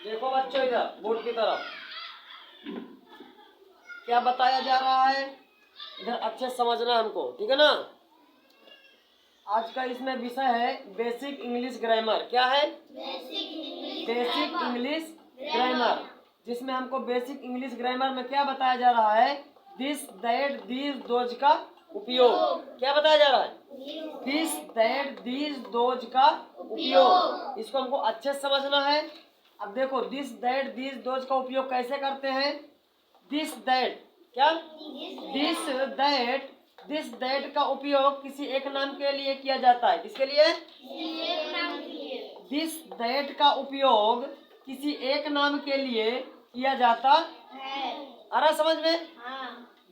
देखो बच्चों इधर बोर्ड की तरफ क्या बताया जा रहा है, इधर अच्छे से समझना हमको, ठीक है ना। आज का इसमें विषय है बेसिक इंग्लिश ग्रामर। क्या है? बेसिक इंग्लिश ग्रामर, जिसमें हमको बेसिक इंग्लिश ग्रामर में क्या बताया जा रहा है, दिस दैट दीज दोज का उपयोग। क्या बताया जा रहा है? दिस दैट दीज दोज का उपयोग। इसको हमको अच्छे से समझना है। अब देखो दिस दैट दीज दोज का उपयोग कैसे करते हैं। दिस दैट, क्या? दिस दैट का उपयोग किसी एक नाम के लिए किया जाता है। किसके लिए? दिस दैट का उपयोग किसी एक नाम के लिए किया जाता है। आ रहा समझ में?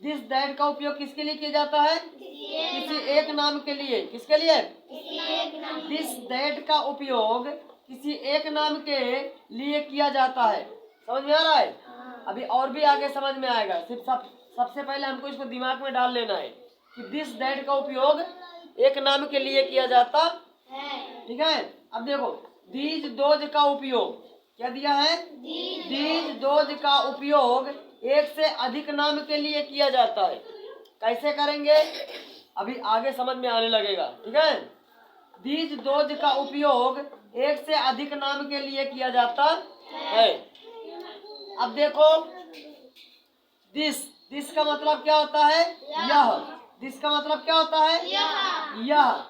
दिस दैट का उपयोग किसके लिए किया जाता है? किसी एक नाम के लिए। किसके लिए? दिस दैट का उपयोग किसी एक नाम के लिए किया जाता है। समझ में आ रहा है? अभी और भी आगे समझ में आएगा। सिर्फ सबसे पहले हमको इसको दिमाग में डाल लेना है कि दिस दैट का उपयोग एक नाम के लिए किया जाता है। ठीक है। अब देखो दीज दोज का उपयोग क्या दिया है? दीज दोज का उपयोग एक से अधिक नाम के लिए किया जाता है। कैसे करेंगे अभी आगे समझ में आने लगेगा। ठीक है। दीज दोज का उपयोग एक से अधिक नाम के लिए किया जाता है। अब देखो दिस का मतलब क्या होता है? यह। दिस का मतलब क्या होता है? यह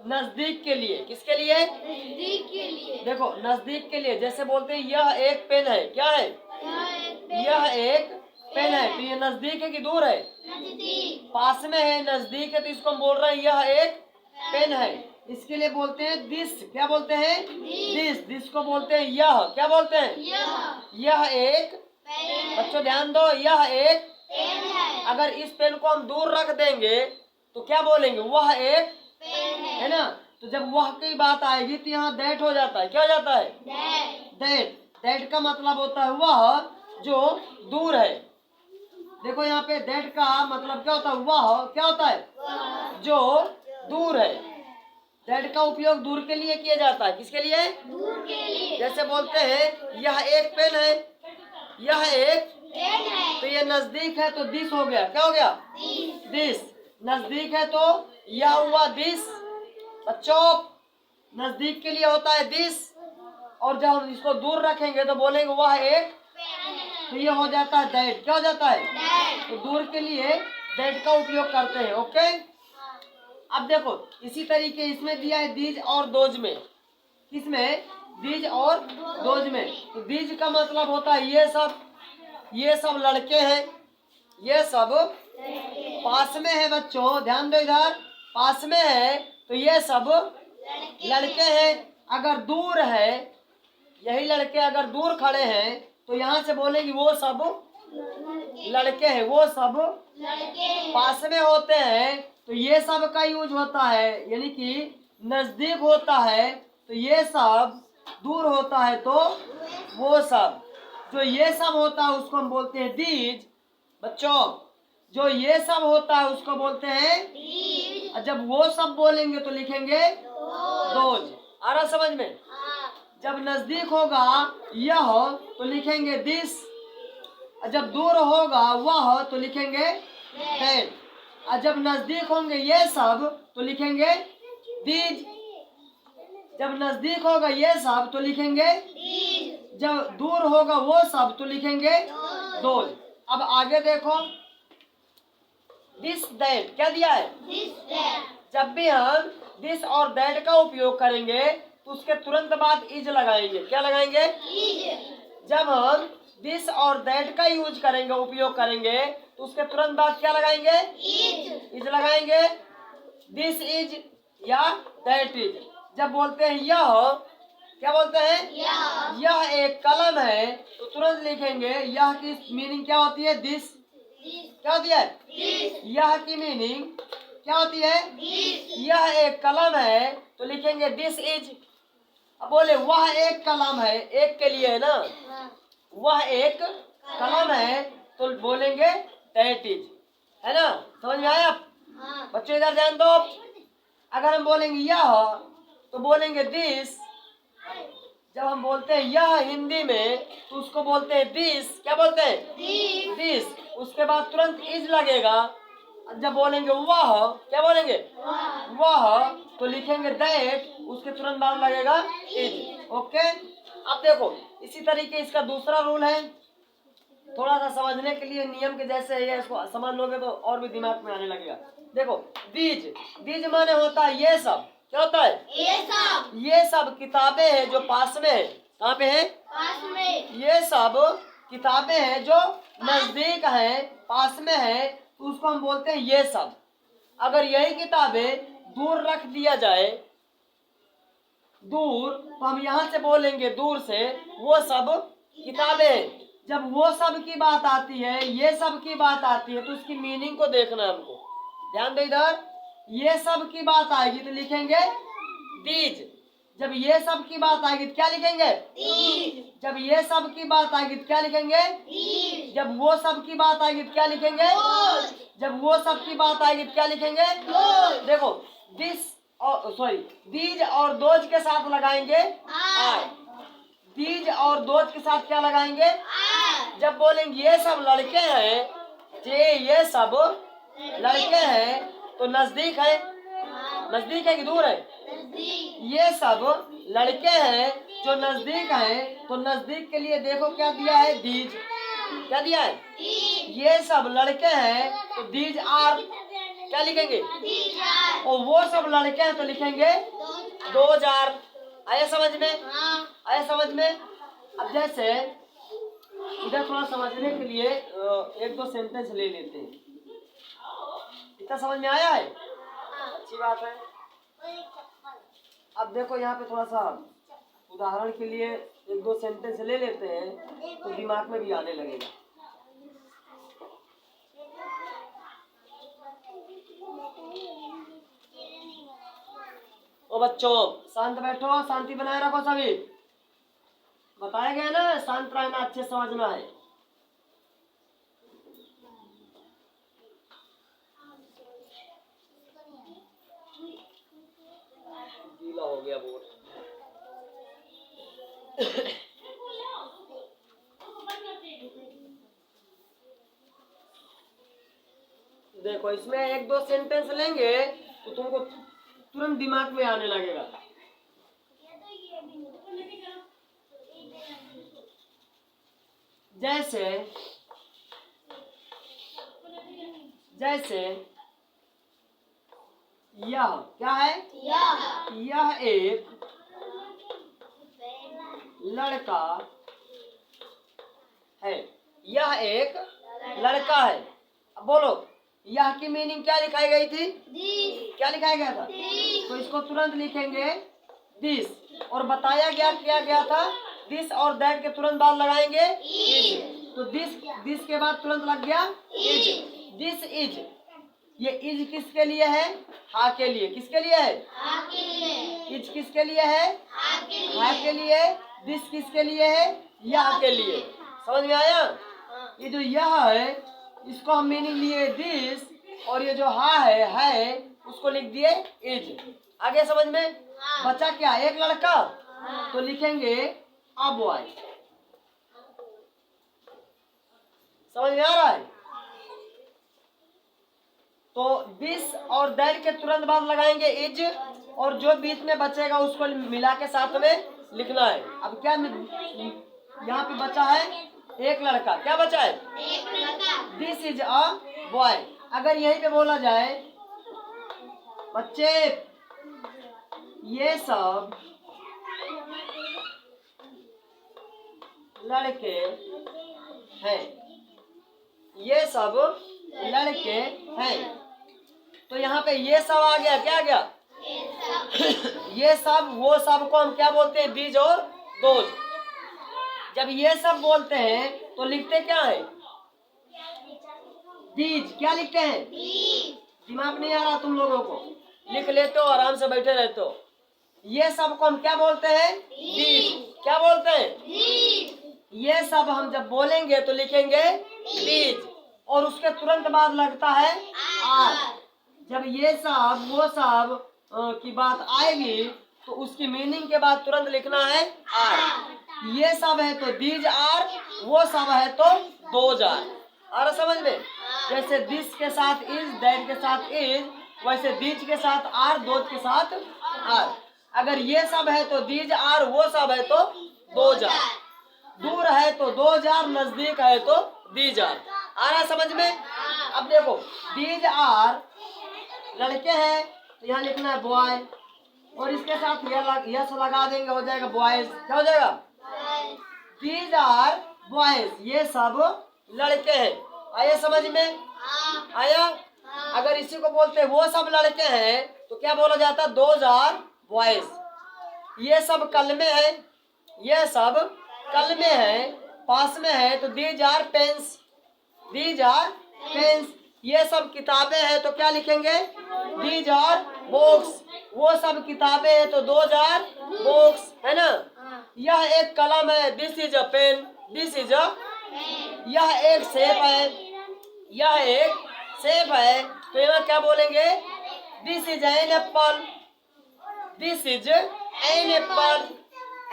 नजदीक के लिए। किसके लिए? नजदीक के लिए। देखो नजदीक के लिए, जैसे बोलते हैं यह एक पेन है। क्या है? यह एक पेन है। तो ये नजदीक है कि दूर है? नजदीक। पास में है, नजदीक है, तो इसको हम बोल रहे हैं यह एक पेन है। इसके लिए बोलते हैं दिस। क्या बोलते हैं? दिस को बोलते हैं यह। क्या बोलते हैं? यह एक। बच्चों ध्यान दो, यह एक पेन है। अगर इस पेन को हम दूर रख देंगे तो क्या बोलेंगे? वह एक पेन है ना। तो जब वह की बात आएगी तो यहाँ दैट हो जाता है। क्या हो जाता है? दैट का मतलब होता है वह जो दूर है। देखो यहाँ पे दैट का मतलब क्या होता है? वह क्या होता है? जो दूर है। दैट का उपयोग दूर के लिए किया जाता है। किसके लिए? दूर के लिए। जैसे बोलते हैं यह एक पेन है, यह एक पेन है। तो ये नजदीक है तो दिस हो गया। क्या हो गया? दिस। नजदीक है तो यह हुआ दिस। बच्चों नजदीक के लिए होता है दिस, और जब हम इसको दूर रखेंगे तो बोलेंगे वह एक, तो ये हो जाता है दैट। क्या हो जाता है? तो दूर के लिए दैट का उपयोग करते हैं। ओके। अब देखो इसी तरीके इसमें दिया है दीज और दोज में। किसमें? दीज और दोज में। तो दीज का मतलब होता है ये सब लड़के हैं, ये सब पास में है। बच्चों ध्यान दो इधर, पास में है तो ये सब लड़के हैं। अगर दूर है, यही लड़के अगर दूर खड़े हैं तो यहाँ से बोलेंगे वो सब लड़के हैं। वो सब पास में होते हैं तो ये सब का यूज होता है, यानी कि नजदीक होता है तो ये सब, दूर होता है तो वो सब। जो ये सब होता है उसको हम बोलते हैं दीज। बच्चों जो ये सब होता है उसको बोलते हैं, और जब वो सब बोलेंगे तो लिखेंगे दोज। आ रहा समझ में? जब नजदीक होगा यह तो लिखेंगे दिस, और जब दूर होगा वह तो लिखेंगे दैट, और जब नजदीक होंगे ये सब तो लिखेंगे दीज। जब नजदीक होगा ये सब तो लिखेंगे, जब दूर होगा वो सब तो लिखेंगे दोज। अब आगे देखो दिस दैट क्या दिया है? जब भी हम दिस और दैट का उपयोग करेंगे तो उसके तुरंत बाद इज लगाएंगे। क्या लगाएंगे? जब हम दिस और दैट का यूज करेंगे, उपयोग करेंगे, तो उसके तुरंत बाद क्या लगाएंगे? इज लगाएंगे। दिस इज या दैट इज। जब बोलते हैं यह, क्या बोलते हैं? यह एक कलम है तो तुरंत लिखेंगे यह की मीनिंग क्या होती है? दिस। क्या होती है? यह की मीनिंग क्या होती है? यह एक कलम है तो लिखेंगे दिस इज। अब बोले वह एक कलम है, एक के लिए है ना, वह एक कलम है तो बोलेंगे दैट इज। है ना? समझ में आया? बच्चों इधर ध्यान दो। अगर हम बोलेंगे यह तो बोलेंगे दिस, जब हम बोलते हैं यह हिंदी में तो उसको बोलते हैं दिस। क्या बोलते हैं? This. दिस। उसके बाद तुरंत इज लगेगा। जब बोलेंगे वह, क्या बोलेंगे? वह, तो लिखेंगे दैट, उसके तुरंत बाद लगेगा इज। ओके, अब देखो इसी तरीके इसका दूसरा रूल है, थोड़ा सा समझने के लिए नियम के जैसे है, इसको समझ लोगे तो और भी दिमाग में आने लगेगा। देखो दीज, दीज माने होता है ये सब। क्या होता है? ये सब ये सब किताबें हैं जो पास में है। कहाँ पे है? पास में। ये सब किताबें हैं जो नजदीक हैं, पास में है, तो उसको हम बोलते हैं ये सब। अगर यही किताबें दूर रख दिया जाए, दूर, तो हम यहाँ से बोलेंगे दूर से वो सब किताबें। जब वो सब की बात आती है, ये सब की बात आती है, तो उसकी मीनिंग को देखना है हमको। ध्यान दो इधर, ये सब की बात आएगी तो लिखेंगे दीज। जब ये सब की बात आएगी तो क्या लिखेंगे? These. जब ये सब की बात आएगी तो क्या लिखेंगे? These. जब वो सब की बात आएगी तो क्या लिखेंगे? Those. जब वो सब की बात आएगी तो क्या लिखेंगे? Those. देखो दिस और सॉरी दीज और दोज के साथ लगाएंगे I. दीज और दोज के साथ क्या लगाएंगे? I. जब बोलेंगे ये सब लड़के हैं, ये सब लड़के हैं, तो नजदीक है। नजदीक है कि दूर है? नजदीक। ये सब लड़के हैं जो नजदीक हैं, तो नजदीक के लिए देखो क्या दिया है? दीज। क्या दिया है? These. ये सब लड़के हैं तो दीज आर। क्या लिखेंगे? These are. और वो सब लड़के हैं तो लिखेंगे Those are. दो जार। आया समझ में? हाँ। आया समझ में? अब जैसे इधर थोड़ा समझने के लिए एक दो सेंटेंस ले लेते हैं। इतना समझ में आया है? अच्छी बात है। अब देखो यहाँ पे थोड़ा सा उदाहरण के लिए एक दो सेंटेंस ले लेते हैं तो दिमाग में भी आने लगेगा। ओ बच्चों शांत बैठो, शांति बनाए रखो सभी। बताया गया ना शांत रहना, अच्छे समझना है। गीला हो गया बोर्ड। देखो इसमें एक दो सेंटेंस लेंगे तो तुमको तुरंत दिमाग में आने लगेगा। जैसे जैसे यह क्या है? यह एक लड़का है। यह एक लड़का है। अब बोलो यह की मीनिंग क्या लिखाई गई थी? These. क्या लिखाया गया था? These. तो इसको तुरंत लिखेंगे दिस। और बताया गया क्या गया था? दिस और दैट के तुरंत बाद लगाएंगे इज। तो दिस के बाद तुरंत लग गया इज। This is. ये इज किसके लिए है? हा के लिए। किसके लिए है? हाँ के लिए। इज किसके लिए है? हाँ के लिए। हा के लिए। दिस किसके लिए है? यह के लिए। समझ में आया? ये जो यह है इसको हम मीनिंग लिए दिस, और ये जो हा है उसको लिख दिए इज। आगे समझ में? बचा क्या? एक लड़का, तो लिखेंगे अ बॉय। समझ में आ रहा है? तो दिस और दैट के तुरंत बाद लगाएंगे इज, और जो बीच में बचेगा उसको मिला के साथ में लिखना है। अब क्या यहाँ पे बचा है? एक लड़का। क्या बचा है? एक लड़का। This is a boy. अगर यहीं पे बोला जाए बच्चे ये सब लड़के हैं, ये सब लड़के हैं, तो यहाँ पे ये सब आ गया। क्या आ गया? ये सब वो सब को हम क्या बोलते हैं? दीज और दोज। जब ये सब बोलते हैं तो लिखते क्या है? दीज। क्या लिखते हैं? These. दिमाग नहीं आ रहा तुम लोगों को? लिख लेते हो, आराम से बैठे रहते हो। ये सब को हम क्या बोलते हैं? दीज। क्या बोलते हैं? These. ये सब हम जब बोलेंगे तो लिखेंगे दीज, और उसके तुरंत बाद लगता है आर। जब ये सब वो सब की बात आएगी तो उसकी मीनिंग के बाद तुरंत लिखना है आर। ये सब है तो दीज आर, वो सब है तो दोज आर। आ रहा समझ में? जैसे दिस के साथ इज, दैट के साथ इज, वैसे दीज के साथ आर, दोज के साथ आर। अगर ये सब है तो दीज आर, वो सब है तो दोज आर। दूर है तो दोज आर, नजदीक है तो दीज आर। आ रहा समझ में? अब देखो दीज आर लड़के हैं तो यहाँ लिखना है बॉय, और इसके साथ यस लगा देंगे, हो जाएगा बॉयज। क्या हो जाएगा? दीज आर बॉयज, ये सब लड़के हैं। आया समझ में? आया? अगर इसी को बोलते वो सब लड़के हैं तो क्या बोला जाता? Those are boys. ये सब कल में है, ये सब कल में है, पास में है तो these are pens, these are pens. ये सब किताबें हैं तो क्या लिखेंगे? These are books. वो सब किताबें हैं तो दोज आर बुक्स, है ना? यह एक कलम है, this is a pen, this is a. यह एक सेब है, यह एक सेब है, तो यहाँ क्या बोलेंगे? This is an apple, this is an apple.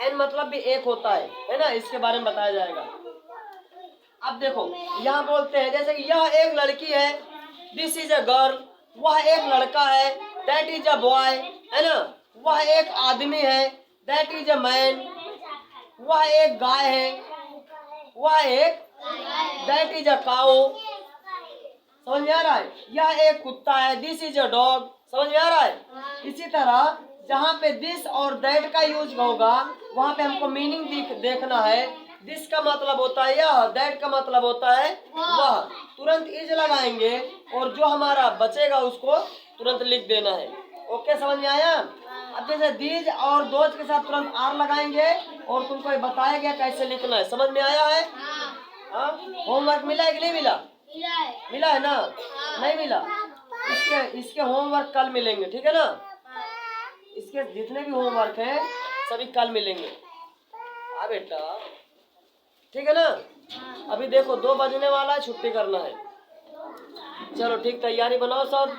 An मतलब भी एक होता है ना? इसके बारे में बताया जाएगा। अब देखो यहाँ बोलते हैं जैसे कि यह एक लड़की है, दिस इज अ गर्ल, वह एक लड़का है, दैट इज अ बॉय, है ना? वह एक आदमी है, दैट इज अ मैन। वह एक गाय है, वह एक, दैट इज अ काऊ। समझ में आ रहा है? यह एक कुत्ता है, दिस इज अ डॉग। समझ में आ रहा है? इसी तरह जहाँ पे दिस और दैट का यूज होगा वहाँ पे हमको मीनिंग देखना है। दिस का मतलब होता है यह, दैट का मतलब होता है वह। तुरंत इज लगाएंगे और जो हमारा बचेगा उसको तुरंत लिख देना है। ओके, समझ में आया? अब जैसे दीज और दोज के साथ तुरंत आर लगाएंगे और तुमको ये बताया गया कैसे लिखना है। समझ में आया है? होमवर्क मिला है कि नहीं मिला? मिला है ना? नहीं मिला? इसके होमवर्क कल मिलेंगे, ठीक है ना? इसके जितने भी होमवर्क हैं सभी कल मिलेंगे। हाँ बेटा, ठीक है ना? अभी देखो 2 बजने वाला है, छुट्टी करना है। चलो ठीक, तैयारी बनाओ सब।